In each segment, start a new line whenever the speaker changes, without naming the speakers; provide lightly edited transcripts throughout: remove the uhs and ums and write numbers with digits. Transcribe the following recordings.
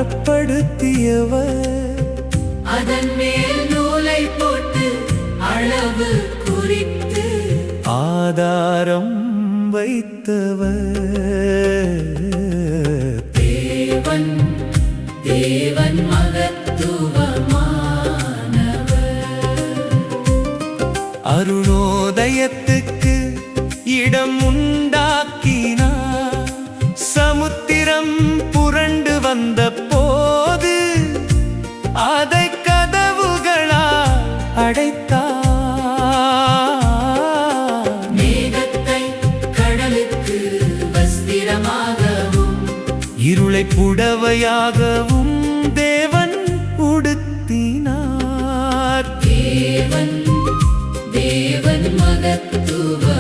அகப்படுத்தியவர்,
அதன் மேல் நூலை போட்டு அளவு குறித்து
ஆதாரம் வைத்தவர்.
தேவன் தேவன் மகத்துவமானவர்.
அருணோதயத்துக்கு இடம் உண்டாக்கினார். சமுத்திரம் புரண்டு வந்த போது அதை கதவுகளால் அடைத்தார்.
மேகத்தை கடலுக்கு வஸ்திரமாகவும்
இருளை புடவையாகவும் தேவன் உடுத்தினார்.
தேவன் தேவன் மகத்துவமானவர்.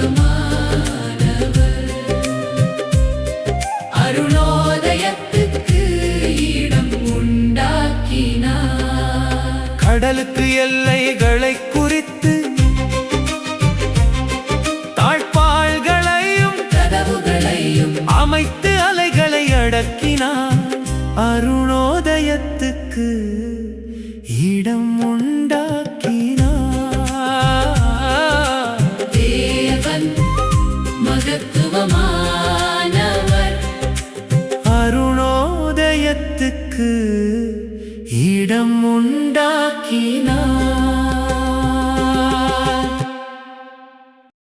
அருணோதயத்துக்கு இடம் உண்டாக்கினார்.
கடலுக்கு எல்லைகளை குறித்து தாழ்பாள்களையும்
கதவுகளையும்
அமைத்து அலைகளை அடக்கினார். அருணோதயத்துக்கு இடம் உண்டாக்கினார்.
தேவன் மகத்துவமானவர்.
அருணோதயத்துக்கு இடம் உண்டாக்கினார்.